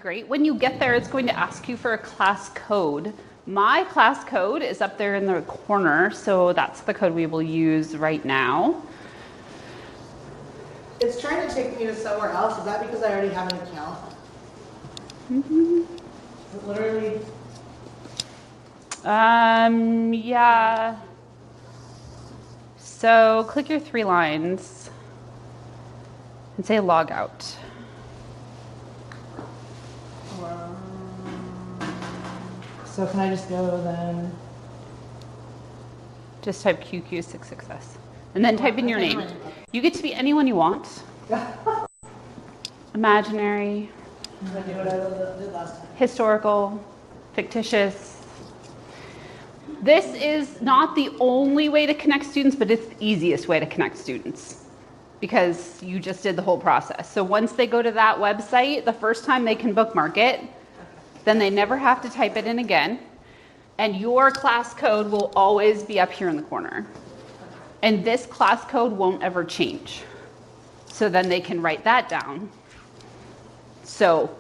Great. When you get there, it's going to ask you for a class code. My class code is up there in the corner, so that's the code we will use right now. It's trying to take me to somewhere else. Is that because I already have an account? Mm-hmm. Literally. Yeah. So click your 3 lines and say log out. So can I just go then? Just type QQ66S and then type in your name. You get to be anyone you want. Imaginary, I do what I did last time. historical, fictitious. This is not the only way to connect students, but it's the easiest way to connect students because you just did the whole process. So once they go to that website, the first time they can bookmark it, then they never have to type it in again. And your class code will always be up here in the corner. And this class code won't ever change. So then they can write that down. So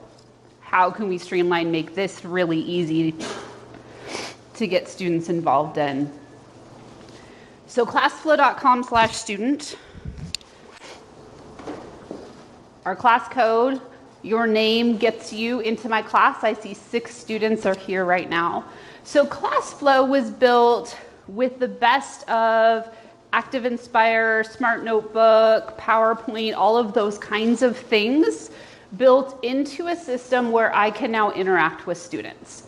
how can we streamline, make this really easy to get students involved in? So classflow.com/student. Our class code, your name gets you into my class. I see 6 students are here right now. So Classflow was built with the best of Active Inspire, Smart Notebook, PowerPoint, all of those kinds of things built into a system where I can now interact with students.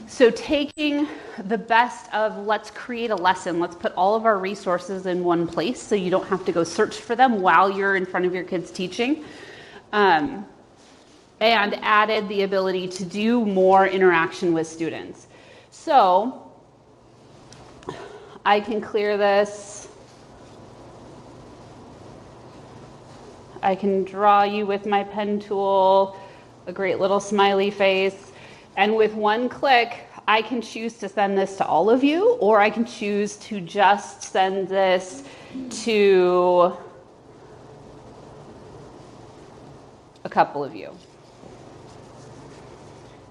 So taking the best of, let's create a lesson, let's put all of our resources in one place so you don't have to go search for them while you're in front of your kids teaching. And added the ability to do more interaction with students. So I can clear this. I can draw you with my pen tool, a great little smiley face. And with one click, I can choose to send this to all of you, or I can choose to just send this to a couple of you.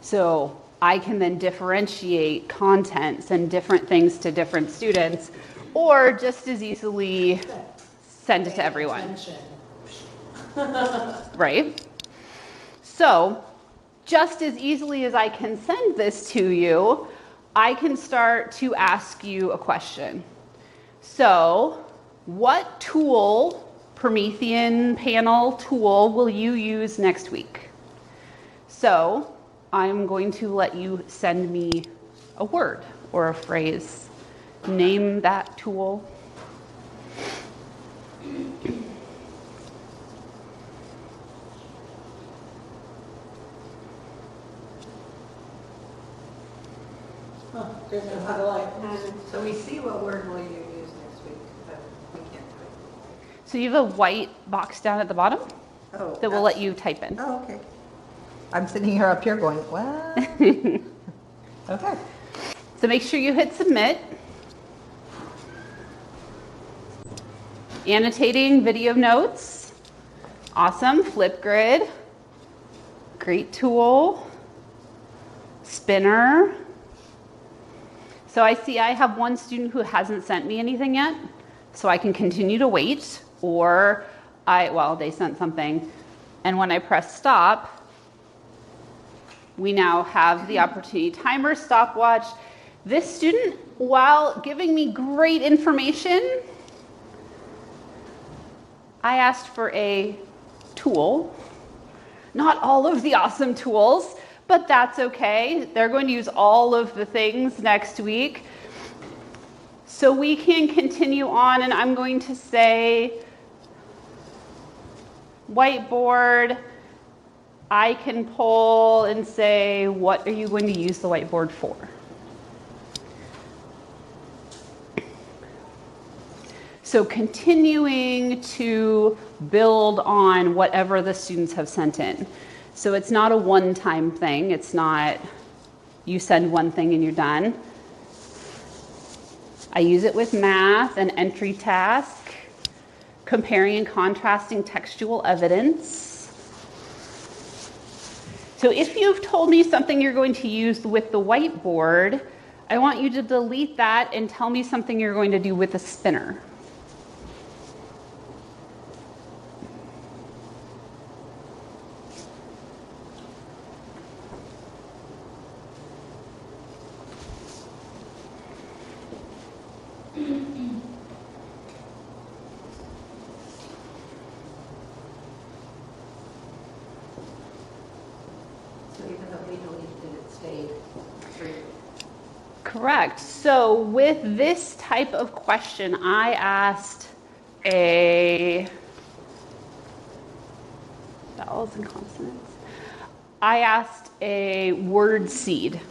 So I can then differentiate content, send different things to different students, or just as easily send it to everyone. Right? So just as easily as I can send this to you, I can start to ask you a question. So what tool, Promethean panel tool, will you use next week? So I'm going to let you send me a word or a phrase. Name that tool. So we see what word will you use next week, but we can't type. So you have a white box down at the bottom that will let you type in. Oh, okay. I'm sitting here up here going, what? Okay. So make sure you hit submit. Annotating video notes. Awesome. Flipgrid. Great tool. Spinner. So I see I have one student who hasn't sent me anything yet, so I can continue to wait, or they sent something, and when I press stop, we now have the opportunity, timer, stopwatch. This student, while giving me great information, I asked for a tool. Not all of the awesome tools, but that's okay. They're going to use all of the things next week. So we can continue on, and I'm going to say whiteboard. I can poll and say, what are you going to use the whiteboard for? So continuing to build on whatever the students have sent in. So it's not a one-time thing. It's not you send one thing and you're done. I use it with math, an entry task, comparing and contrasting textual evidence. So if you've told me something you're going to use with the whiteboard, I want you to delete that and tell me something you're going to do with the spinner. Correct. So with this type of question, I asked vowels and consonants. I asked a word seed.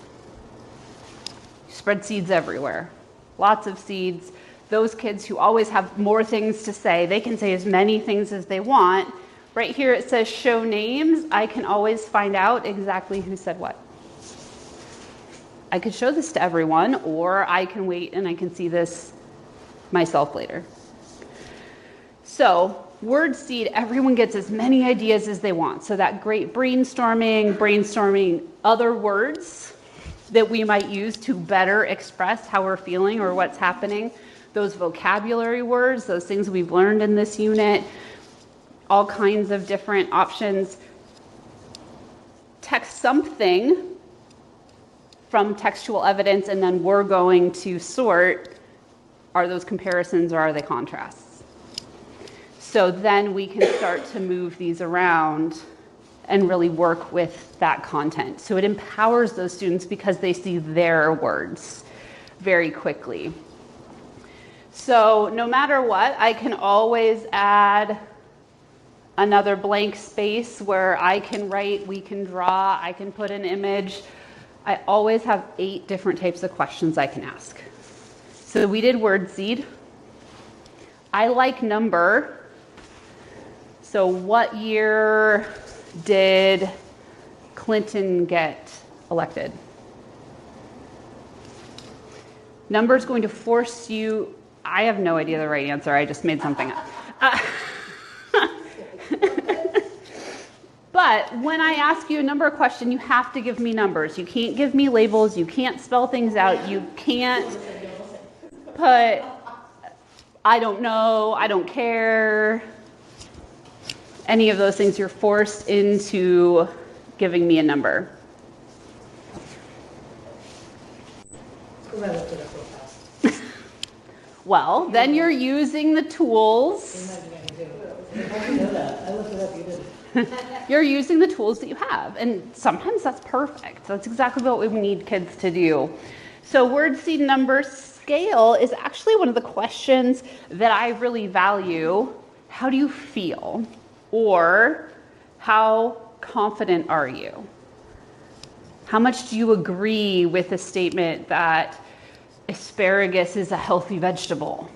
Spread seeds everywhere. Lots of seeds. Those kids who always have more things to say, they can say as many things as they want. Right here it says show names. I can always find out exactly who said what. I could show this to everyone, or I can wait and I can see this myself later. So, word seed, everyone gets as many ideas as they want. So that great brainstorming other words that we might use to better express how we're feeling or what's happening. Those vocabulary words, those things we've learned in this unit, all kinds of different options. Text something from textual evidence, and then we're going to sort, are those comparisons or are they contrasts? So then we can start to move these around and really work with that content. So it empowers those students because they see their words very quickly. So no matter what, I can always add another blank space where I can write, we can draw, I can put an image. I always have 8 different types of questions I can ask. So we did word seed. I like number. So what year did Clinton get elected? Number is going to force you, I have no idea the right answer, I just made something up. But when I ask you a number question, you have to give me numbers. You can't give me labels. You can't spell things out. You can't put, I don't know, I don't care, any of those things. You're forced into giving me a number. Well, then you're using the tools. You're using the tools that you have, and sometimes that's perfect. That's exactly what we need kids to do. So word seed number scale is actually one of the questions that I really value. How do you feel? Or how confident are you? How much do you agree with the statement that asparagus is a healthy vegetable?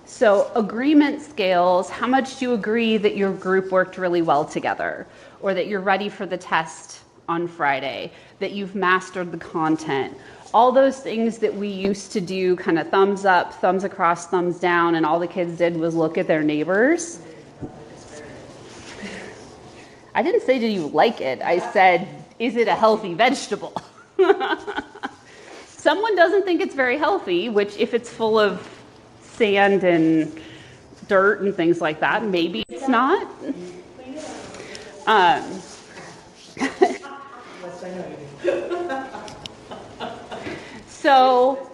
So agreement scales, how much do you agree that your group worked really well together, or that you're ready for the test on Friday, that you've mastered the content? All those things that we used to do, kind of thumbs up, thumbs across, thumbs down, and all the kids did was look at their neighbors. I didn't say, did you like it? I said, is it a healthy vegetable? Someone doesn't think it's very healthy, which if it's full of sand and dirt and things like that, maybe it's not. So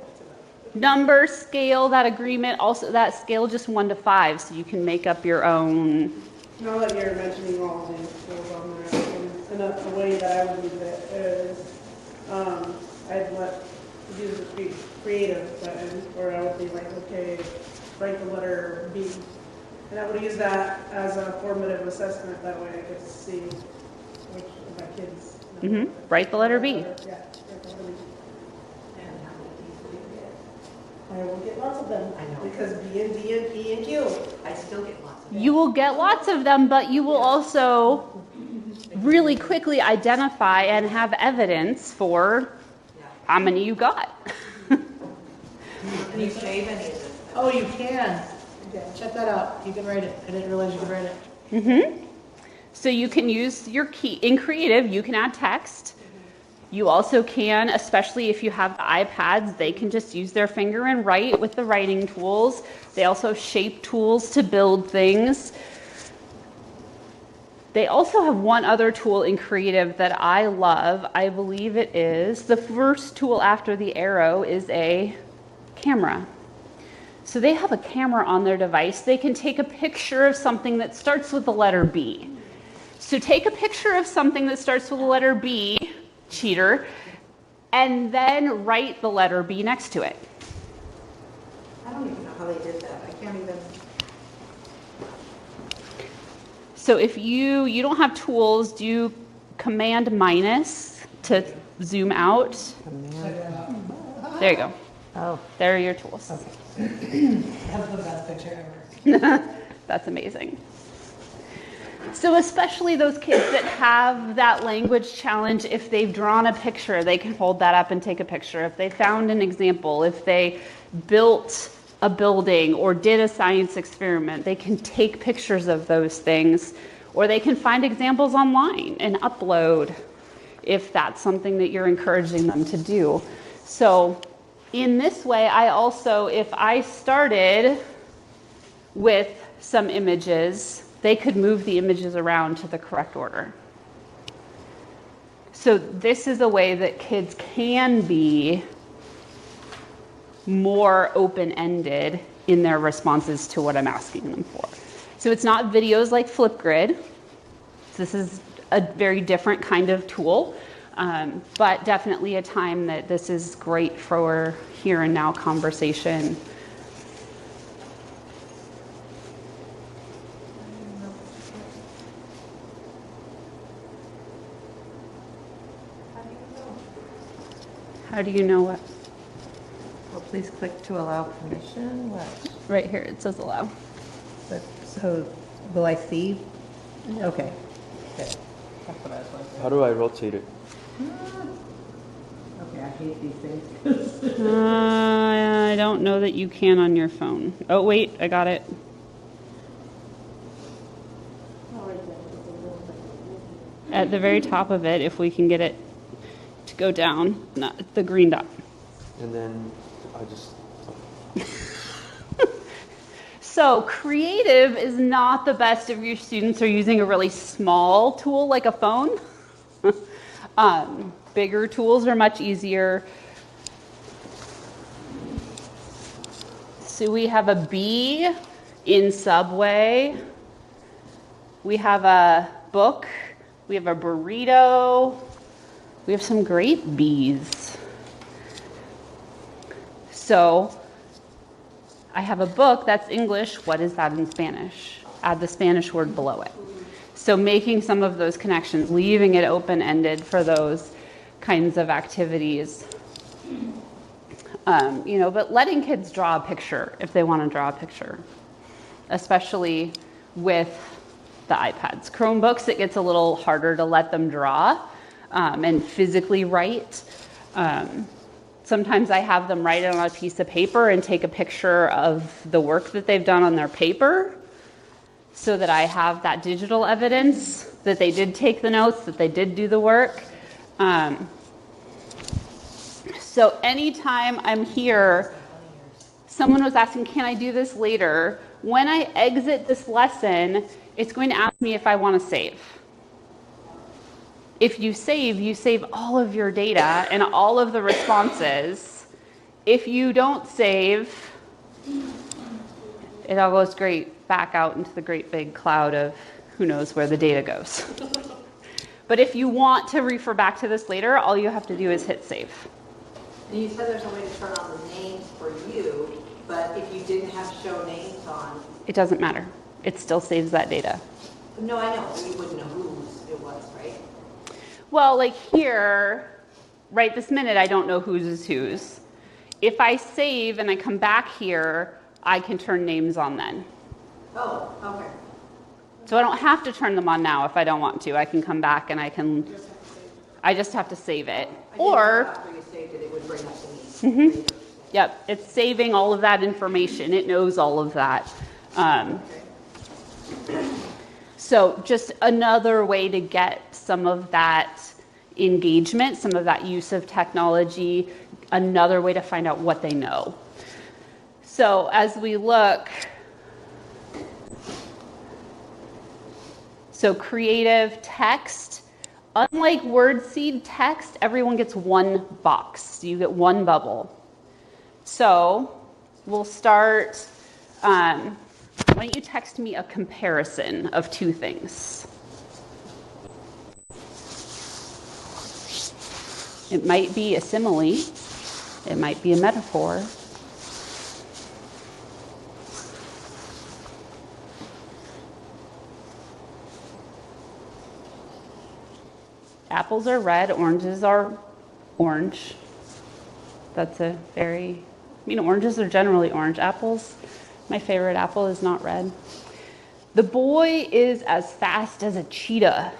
number, scale, that agreement, also that scale just 1 to 5, so you can make up your own. Now that you're mentioning all these skills on there, and a way that I would use it is, I'd use the creative button, where I would be like, okay, write the letter B. And I would use that as a formative assessment. That way I could see which of my kids know. Write the letter B. Yeah, write the letter B. And how many P's do you get? I will get lots of them. I know. Because B and D and P and Q. I still get lots of them. You will get lots of them, but you will also really quickly identify and have evidence for how many you got. Can you save any of this? Oh, you can. Yeah, check that out. You can write it. I didn't realize you could write it. So you can use your key in Creative, you can add text. You also can, especially if you have iPads, they can just use their finger and write with the writing tools. They also have shape tools to build things. They also have one other tool in Creative that I love. I believe it is the first tool after the arrow is a camera. So they have a camera on their device. They can take a picture of something that starts with the letter B. So take a picture of something that starts with the letter B, cheater, and then write the letter B next to it. I don't even know how they did that. I can't even. So if you don't have tools, do Command minus to zoom out. There you go. Oh, There are your tools. That's the best picture ever. That's amazing. So especially those kids that have that language challenge, if they've drawn a picture, they can hold that up and take a picture. If they found an example, if they built a building or did a science experiment, they can take pictures of those things, or they can find examples online and upload if that's something that you're encouraging them to do. So in this way, I also, if I started with some images, they could move the images around to the correct order. So this is a way that kids can be more open-ended in their responses to what I'm asking them for. So it's not videos like Flipgrid. This is a very different kind of tool, but definitely a time that this is great for here and now conversation. How do you know what? well, please click to allow permission. What? Right here, it says allow. So, will I see? Okay. Good. That's what I was wondering. How do I rotate it? Okay, I hate these things. I don't know that you can on your phone. Oh, wait, I got it. At the very top of it, if we can get it to go down, not the green dot. And then I just. So Creative is not the best if your students are using a really small tool like a phone. Bigger tools are much easier. So we have a bee in Subway. We have a book. We have a burrito. We have some great bees. So I have a book that's English. What is that in Spanish? Add the Spanish word below it. So making some of those connections, leaving it open-ended for those kinds of activities. But letting kids draw a picture if they want to draw a picture, especially with the iPads. Chromebooks, it gets a little harder to let them draw and physically write. Sometimes I have them write it on a piece of paper and take a picture of the work that they've done on their paper so that I have that digital evidence that they did take the notes, that they did do the work. So anytime I'm here, someone was asking, can I do this later? When I exit this lesson, it's going to ask me if I want to save. If you save all of your data and all of the responses. If you don't save, it all goes back out into the great big cloud of who knows where the data goes. But if you want to refer back to this later, all you have to do is hit save. And you said there's a way to turn on the names for you, but if you didn't have show names on. It doesn't matter. It still saves that data. No, I know, but you wouldn't know whose it was, right? Well, like here, right this minute, I don't know whose is whose. If I save and I come back here, I can turn names on then. Oh, okay. So I don't have to turn them on now if I don't want to. I can come back and I just have to save it. Or, After you saved it, it would bring up the names. yep, it's saving all of that information. It knows all of that. So just another way to get some of that engagement, some of that use of technology, another way to find out what they know. So as we look, so creative text, unlike word seed text, everyone gets one box. You get one bubble. So we'll start, why don't you text me a comparison of two things? It might be a simile. It might be a metaphor. Apples are red, oranges are orange. That's a very, oranges are generally orange. Apples, my favorite apple is not red. The boy is as fast as a cheetah.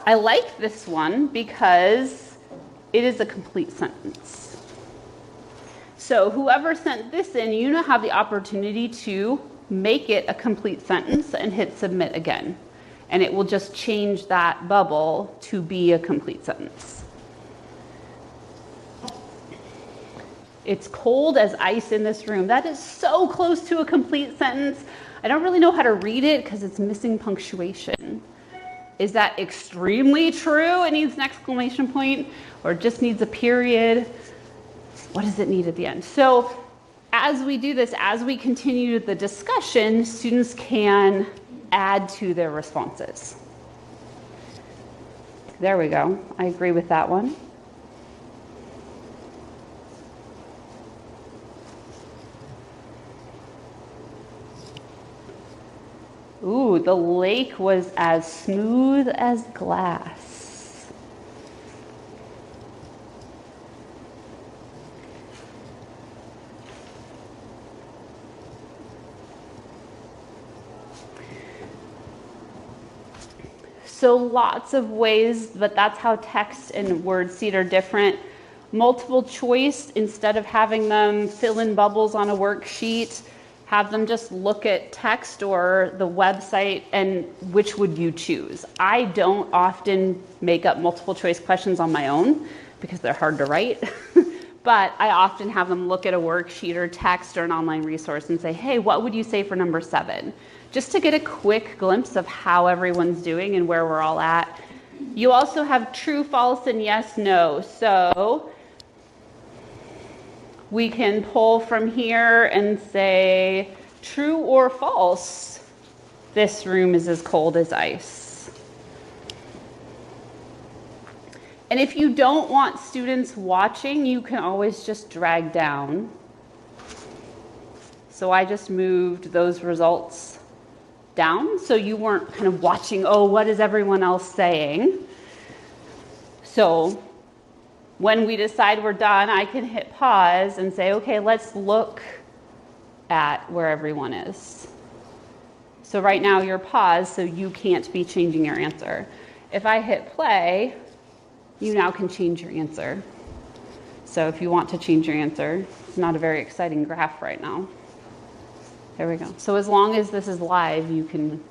I like this one because it is a complete sentence. So whoever sent this in, you now have the opportunity to make it a complete sentence and hit submit again. And it will just change that bubble to be a complete sentence. It's cold as ice in this room. That is so close to a complete sentence. I don't really know how to read it because it's missing punctuation. Is that extremely true? It needs an exclamation point or just needs a period? What does it need at the end? So as we do this, as we continue the discussion, students can add to their responses. There we go. I agree with that one. Ooh, the lake was as smooth as glass. So lots of ways, but that's how text and word seed are different. Multiple choice, instead of having them fill in bubbles on a worksheet, have them just look at text or the website and which would you choose. I don't often make up multiple choice questions on my own because they're hard to write. But I often have them look at a worksheet or text or an online resource and say, hey, what would you say for number 7? Just to get a quick glimpse of how everyone's doing and where we're all at. You also have true, false, and yes, no. So we can pull from here and say true or false. This room is as cold as ice. And if you don't want students watching, you can always just drag down. So I just moved those results down so you weren't kind of watching, oh, what is everyone else saying? So when we decide we're done, I can hit pause and say, okay, let's look at where everyone is. So right now you're paused, so you can't be changing your answer. If I hit play, you now can change your answer. So if you want to change your answer, it's not a very exciting graph right now. There we go. So as long as this is live, you can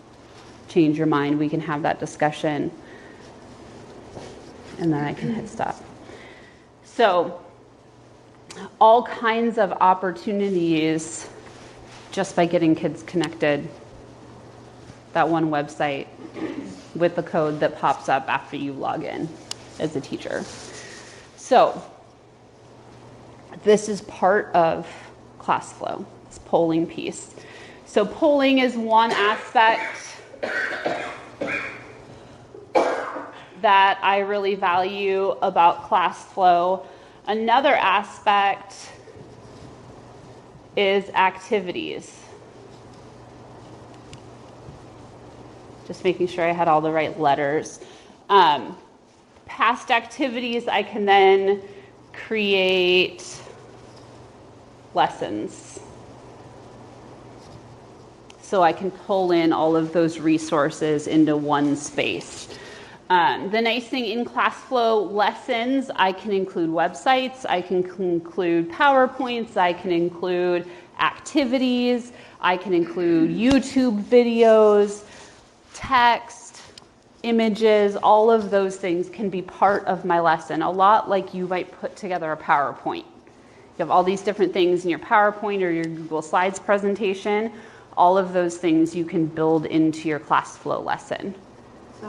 change your mind. We can have that discussion. And then I can hit stop. So all kinds of opportunities just by getting kids connected. That one website with the code that pops up after you log in as a teacher. So this is part of Classflow, this polling piece. So polling is one aspect that I really value about Classflow. Another aspect is activities. Just making sure I had all the right letters. Past activities, I can then create lessons. So I can pull in all of those resources into one space. The nice thing in Classflow lessons, I can include websites, I can include PowerPoints, I can include activities, I can include YouTube videos, text, images, all of those things can be part of my lesson, a lot like you might put together a PowerPoint. You have all these different things in your PowerPoint or your Google Slides presentation. All of those things you can build into your Classflow lesson. So,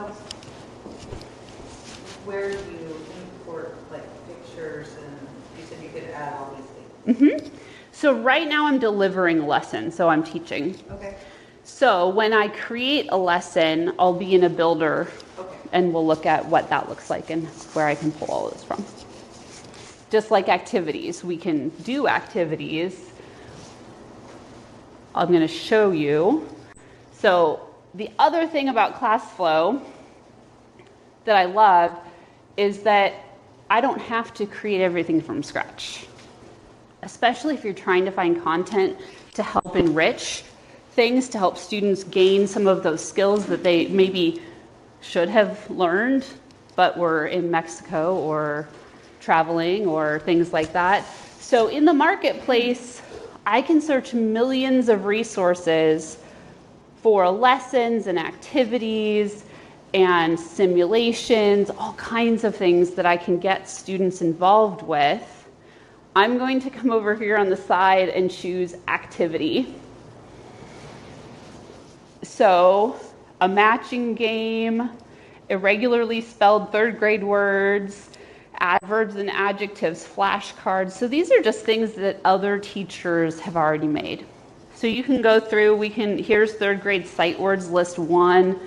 where do you import like pictures and you said you could add all these things? So right now I'm delivering a lesson, so I'm teaching. Okay. So when I create a lesson, I'll be in a builder Okay. and we'll look at what that looks like and where I can pull all of this from. Just like activities, we can do activities. I'm going to show you. So the other thing about Classflow that I love is that I don't have to create everything from scratch, especially if you're trying to find content to help enrich things, to help students gain some of those skills that they maybe should have learned, but were in Mexico or traveling or things like that. So in the marketplace, I can search millions of resources for lessons and activities and simulations, all kinds of things that I can get students involved with. I'm going to come over here on the side and choose activity. So a matching game, irregularly spelled third grade words, adverbs and adjectives, flashcards. So these are just things that other teachers have already made. So you can go through, here's third grade sight words, list 1.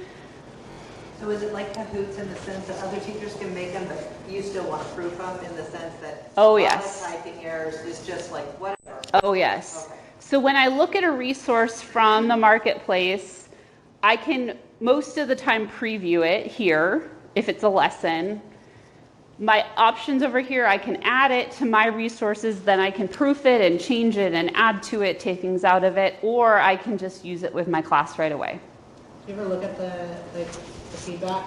So is it like Kahoots in the sense that other teachers can make them, but you still want to proof them in the sense that Oh, yes. all the typing errors is just like whatever? Oh, yes. Okay. So when I look at a resource from the marketplace, I can most of the time preview it here if it's a lesson. My options over here, I can add it to my resources, then I can proof it and change it and add to it, take things out of it, or I can just use it with my class right away. Do you ever look at the feedback?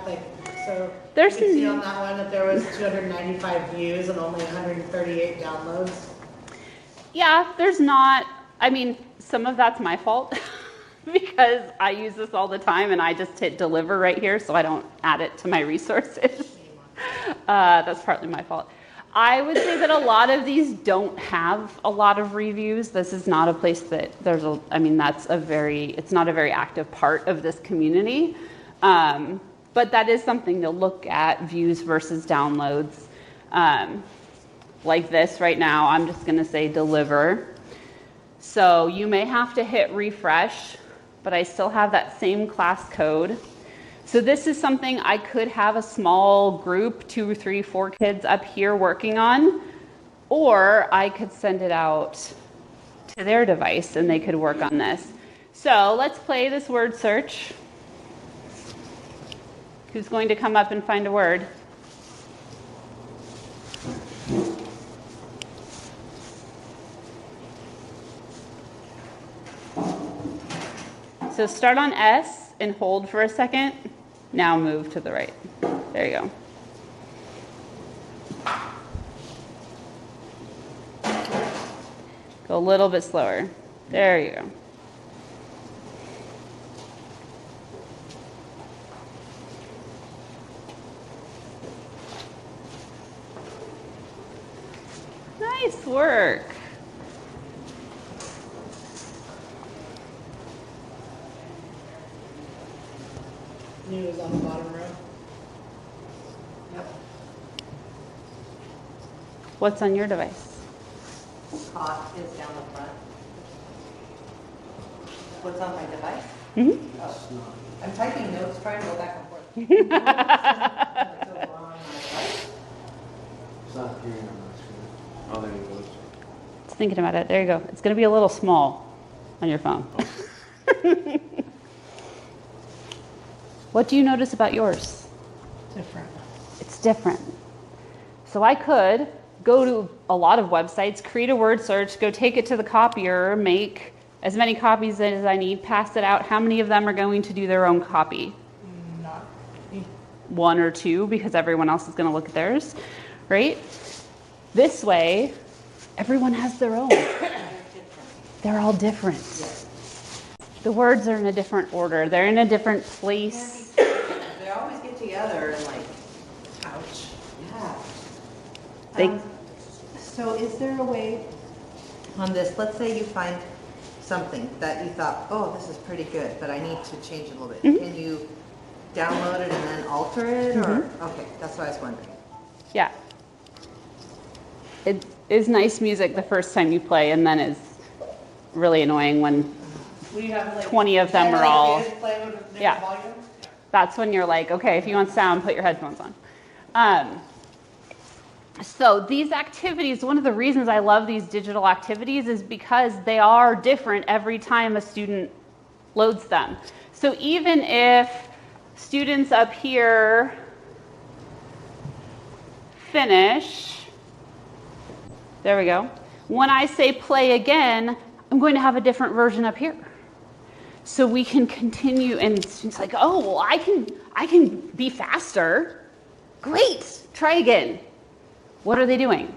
So There's you can see on that one that there was 295 views and only 138 downloads. Yeah, there's not, I mean, some of that's my fault because I use this all the time and I just hit deliver right here so I don't add it to my resources. That's partly my fault. I would say that a lot of these don't have a lot of reviews. This is not a place that it's not a very active part of this community. But that is something to look at, views versus downloads. Like this right now, I'm just going to say deliver. So you may have to hit refresh, but I still have that same class code. So this is something I could have a small group, 2 or 3, 4 kids up here working on, or I could send it out to their device and they could work on this. So let's play this word search. Who's going to come up and find a word? So start on S and hold for a second. Now move to the right. There you go. Go a little bit slower. There you go. Nice work. New is on the bottom row. Yep. What's on your device? Hot is down the front. What's on my device? Mm-hmm. Oh. I'm typing notes, trying to go back and forth. It's not appearing on my screen. Oh, there it goes. Just thinking about it. There you go. It's going to be a little small on your phone. What do you notice about yours? Different. It's different. So I could go to a lot of websites, create a word search, go take it to the copier, make as many copies as I need, pass it out. How many of them are going to do their own copy? Not me. one or two because everyone else is going to look at theirs, right? This way, everyone has their own. They're all different. The words are in a different order. They're in a different place. They always get together and like, Ouch. yeah. They, So is there a way on this, let's say you find something that you thought, oh, this is pretty good, but I need to change it a little bit. Can you download it and then alter it? Or okay, that's what I was wondering. yeah. It is nice music the first time you play, and then it's really annoying when We have like 20 of them are all, play with different yeah. volume. That's when you're like, okay, if you want sound, put your headphones on. So these activities, one of the reasons I love these digital activities is because they are different every time a student loads them. So even if students up here finish, there we go. When I say play again, I'm going to have a different version up here. So we can continue, and students like, oh, well, I can be faster. Great, try again. What are they doing?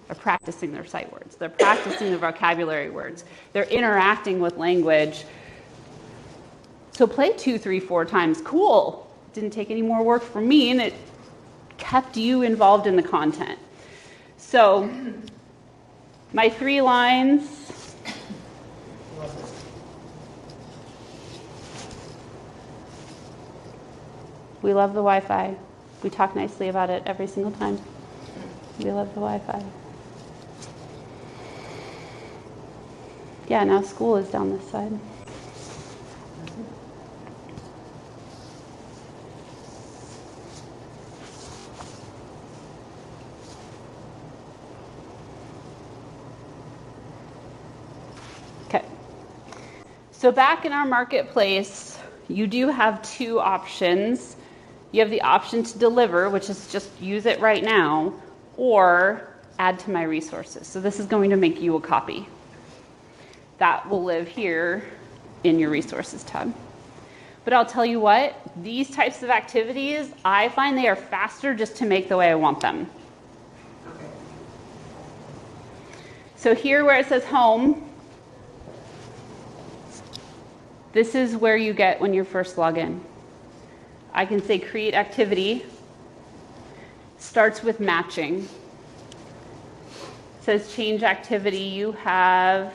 They're practicing their sight words. They're practicing their vocabulary words. They're interacting with language. So play 2, 3, 4 times. Cool. Didn't take any more work from me, and it kept you involved in the content. So my 3 lines. We love the Wi-Fi. We talk nicely about it every single time. We love the Wi-Fi. Yeah, now school is down this side. Okay. So back in our marketplace, you do have 2 options. You have the option to deliver, which is just use it right now, or add to my resources. So this is going to make you a copy. That will live here in your resources tab. But I'll tell you what, these types of activities, I find they are faster just to make the way I want them. Okay. So here where it says home, this is where you get when you first log in. I can say create activity, starts with matching. It says change activity, you have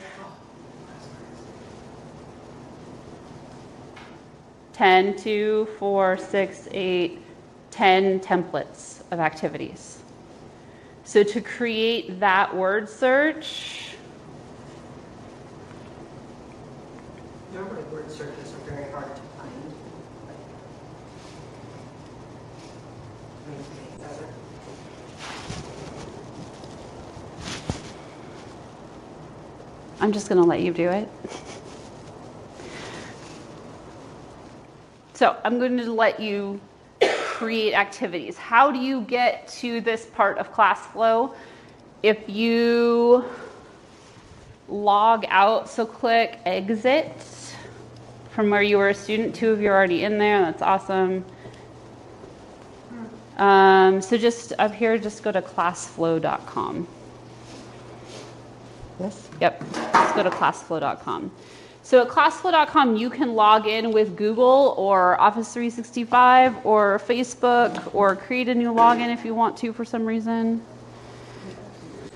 10, 2, 4, 6, 8, 10 templates of activities. So to create that word search, Normally word searches are very hard to find. Makes me better. I'm just going to let you do it. So I'm going to let you create activities. How do you get to this part of Classflow? If you log out, so click exit from where you were a student. 2 of you are already in there. That's awesome. So just up here, just go to classflow.com. Yes? Yep, let's go to classflow.com. So at classflow.com, you can log in with Google or Office 365 or Facebook or create a new login if you want to for some reason.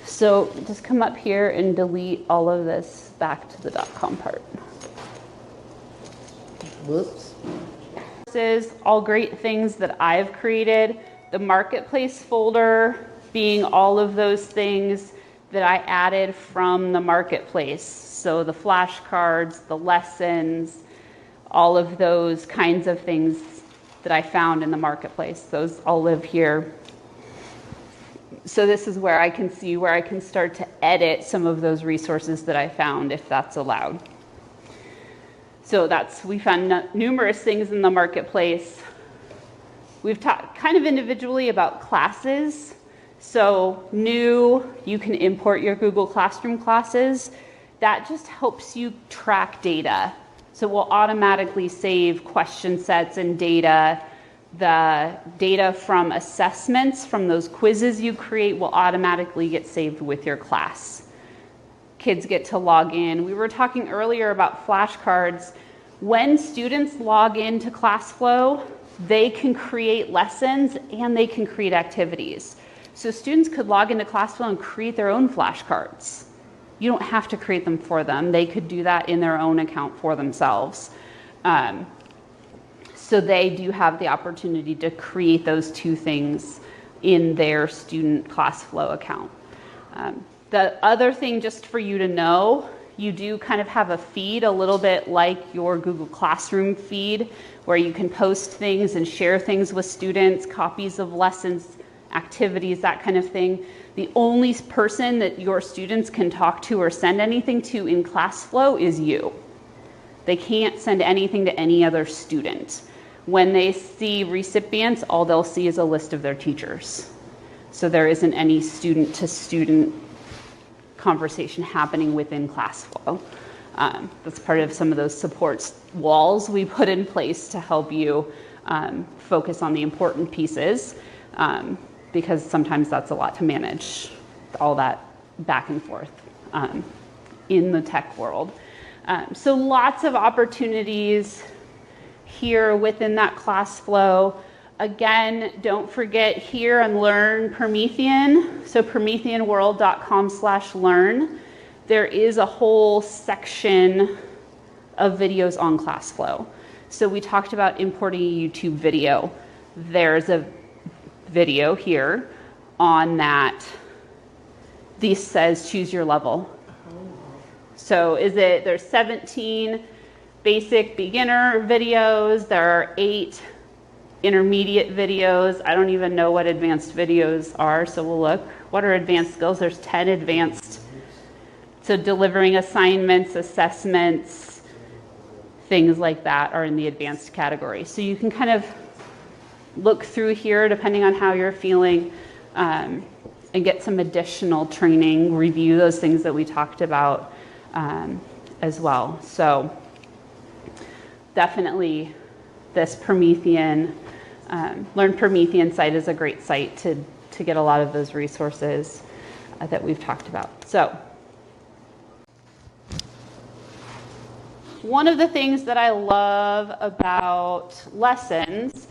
So just come up here and delete all of this back to the .com part. Whoops. This is all great things that I've created. The marketplace folder being all of those things that I added from the marketplace. So the flashcards, the lessons, all of those kinds of things that I found in the marketplace. Those all live here. So this is where I can see where I can start to edit some of those resources that I found, if that's allowed. So we found numerous things in the marketplace. We've talked kind of individually about classes. So new, you can import your Google Classroom classes. That just helps you track data. So we'll automatically save question sets and data The data from assessments, from those quizzes you create, will automatically get saved with your class. Kids get to log in. We were talking earlier about flashcards. When students log into Classflow, they can create lessons and they can create activities. So students could log into Classflow and create their own flashcards. You don't have to create them for them. They could do that in their own account for themselves. So they do have the opportunity to create those two things in their student Classflow account. The other thing, just for you to know, you do kind of have a feed a little bit like your Google Classroom feed, where you can post things and share things with students, copies of lessons, activities, that kind of thing. The only person that your students can talk to or send anything to in Classflow is you. They can't send anything to any other student. When they see recipients, all they'll see is a list of their teachers. So there isn't any student-to-student conversation happening within Classflow. That's part of some of those support walls we put in place to help you focus on the important pieces, because sometimes that's a lot to manage, all that back and forth in the tech world. So lots of opportunities here within that Classflow. Again, don't forget here on Learn Promethean, so prometheanworld.com/learn, there is a whole section of videos on Classflow. So we talked about importing a YouTube video. There's a video here on that. This says choose your level. So there's 17 basic beginner videos. There are 8 intermediate videos. I don't even know what advanced videos are, so we'll look. What are advanced skills? There's 10 advanced. So delivering assignments, assessments, things like that are in the advanced category. So you can kind of look through here depending on how you're feeling, and get some additional training, review those things that we talked about as well. So definitely this Promethean, Learn Promethean site is a great site to get a lot of those resources that we've talked about. So one of the things that I love about lessons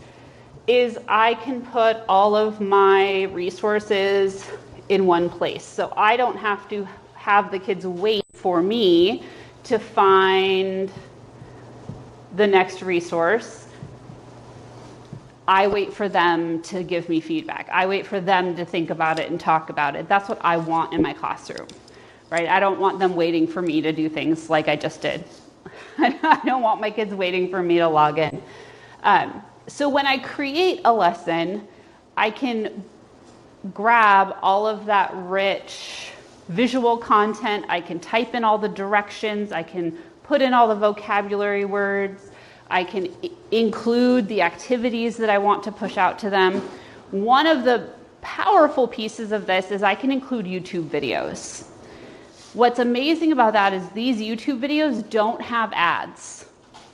is I can put all of my resources in one place. So I don't have to have the kids wait for me to find the next resource. I wait for them to give me feedback. I wait for them to think about it and talk about it. That's what I want in my classroom, right? I don't want them waiting for me to do things like I just did. I don't want my kids waiting for me to log in. So when I create a lesson, I can grab all of that rich visual content. I can type in all the directions. I can put in all the vocabulary words. I can include the activities that I want to push out to them. One of the powerful pieces of this is I can include YouTube videos. What's amazing about that is these YouTube videos don't have ads.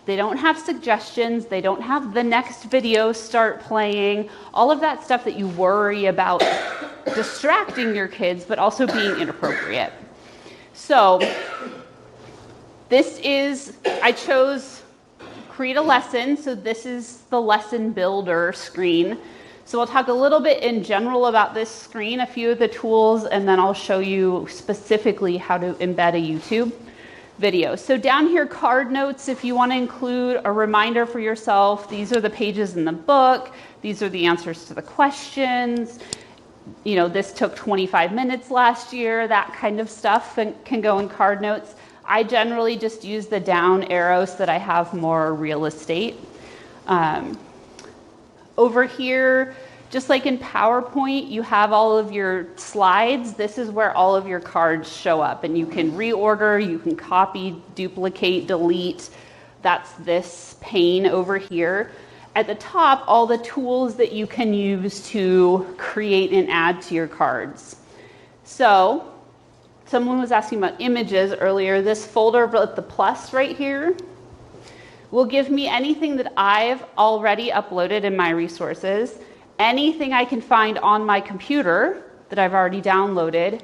They don't have suggestions. They don't have the next video start playing. All of that stuff that you worry about distracting your kids, but also being inappropriate. So I chose create a lesson. So this is the lesson builder screen. So I'll talk a little bit in general about this screen, a few of the tools, and then I'll show you specifically how to embed a YouTube video. So down here, card notes, if you want to include a reminder for yourself, these are the pages in the book. These are the answers to the questions. You know, this took 25 minutes last year, that kind of stuff can go in card notes. I generally just use the down arrows so that I have more real estate. Over here, just like in PowerPoint, you have all of your slides. This is where all of your cards show up, and you can reorder, you can copy, duplicate, delete. That's this pane over here. At the top, all the tools that you can use to create and add to your cards. So, someone was asking about images earlier. This folder with the plus right here, will give me anything that I've already uploaded in my resources, anything I can find on my computer that I've already downloaded,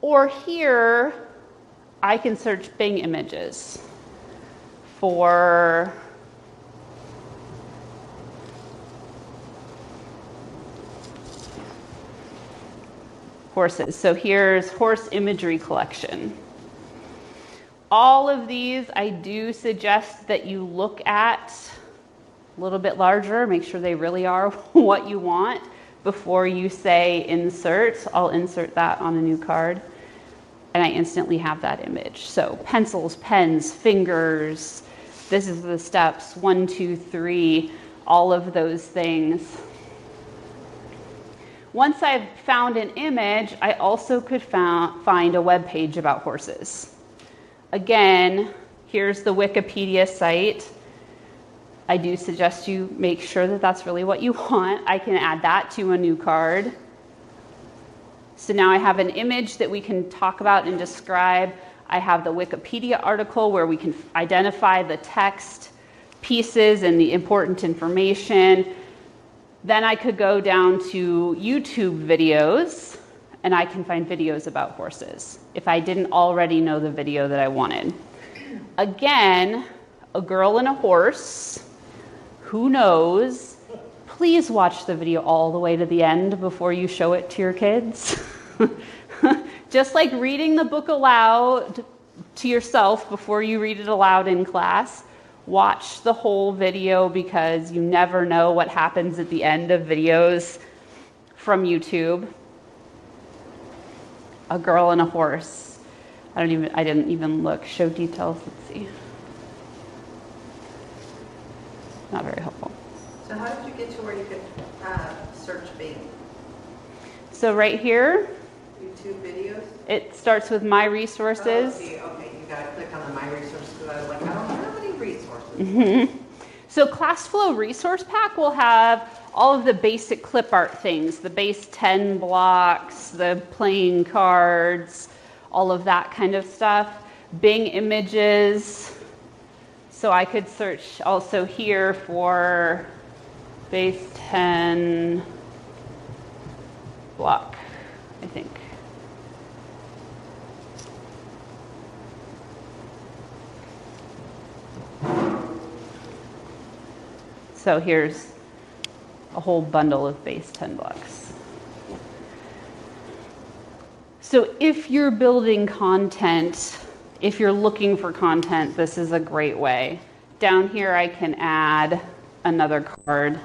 or here I can search Bing Images for horses. So here's horse imagery collection. All of these, I do suggest that you look at a little bit larger, make sure they really are what you want before you say insert. I'll insert that on a new card, and I instantly have that image. So pencils, pens, fingers, this is the steps, 1, 2, 3, all of those things. Once I've found an image, I also could find a web page about horses. Again, here's the Wikipedia site. I do suggest you make sure that that's really what you want. I can add that to a new card. So now I have an image that we can talk about and describe. I have the Wikipedia article where we can identify the text pieces and the important information. Then I could go down to YouTube videos and I can find videos about horses if I didn't already know the video that I wanted. Again, a girl and a horse, who knows? Please watch the video all the way to the end before you show it to your kids. Just like reading the book aloud to yourself before you read it aloud in class. Watch the whole video because you never know what happens at the end of videos from YouTube. A girl and a horse. I didn't even look. Show details. Let's see. Not very helpful. So how did you get to where you could search Bing? So right here, YouTube videos? it starts with my resources. Oh, okay, you gotta click on the My Resources because I was like, I don't have any resources. Mm-hmm. So Classflow Resource Pack will have all of the basic clip art things, the base 10 blocks, the playing cards, all of that kind of stuff. Bing Images. So I could search also here for base 10 block, I think. So here's a whole bundle of base 10 blocks. So if you're building content, if you're looking for content, this is a great way. Down here I can add another card.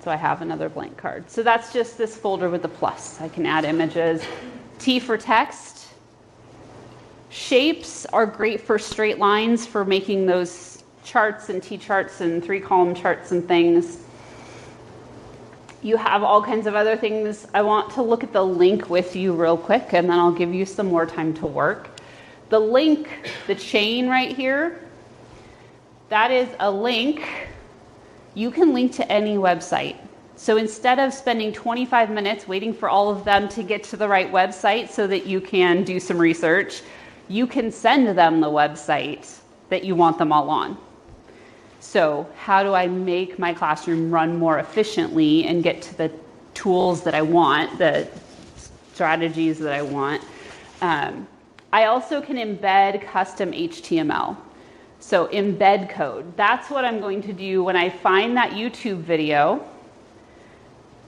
So I have another blank card. So that's just this folder with the plus. I can add images. T for text. Shapes are great for straight lines, for making those charts and T-charts and 3-column charts and things. You have all kinds of other things. I want to look at the link with you real quick, and then I'll give you some more time to work. The link, the chain right here, that is a link. You can link to any website. So instead of spending 25 minutes waiting for all of them to get to the right website so that you can do some research, you can send them the website that you want them all on. So how do I make my classroom run more efficiently and get to the tools that I want, the strategies that I want? I also can embed custom HTML. So embed code. That's what I'm going to do when I find that YouTube video.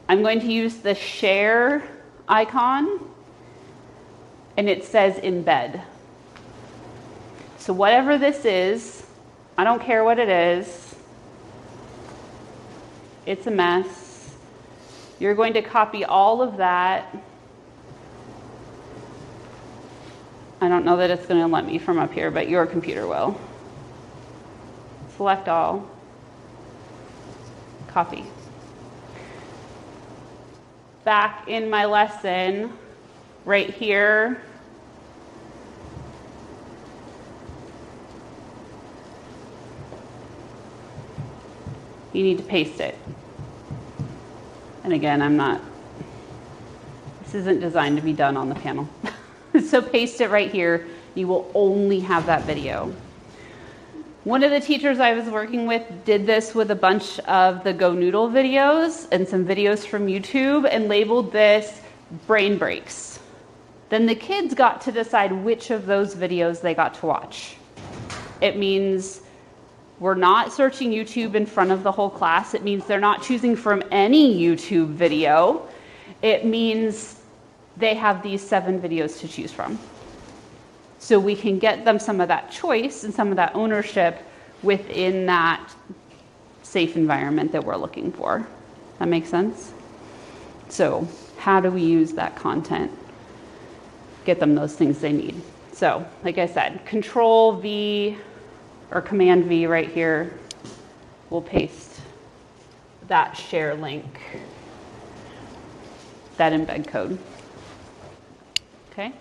I'm going to use the share icon, and it says embed. So whatever this is, I don't care what it is. It's a mess. You're going to copy all of that. I don't know that it's going to let me from up here, but your computer will. Select all. Copy. Back in my lesson, right here, you need to paste it. And again, this isn't designed to be done on the panel. So paste it right here. You will only have that video. One of the teachers I was working with did this with a bunch of the Go Noodle videos and some videos from YouTube and labeled this brain breaks. Then the kids got to decide which of those videos they got to watch. It means we're not searching YouTube in front of the whole class. It means they're not choosing from any YouTube video. It means they have these 7 videos to choose from. So we can get them some of that choice and some of that ownership within that safe environment that we're looking for. That makes sense? So how do we use that content? Get them those things they need. So like I said, Control V or Command V right here. We'll paste that share link, that embed code. Okay?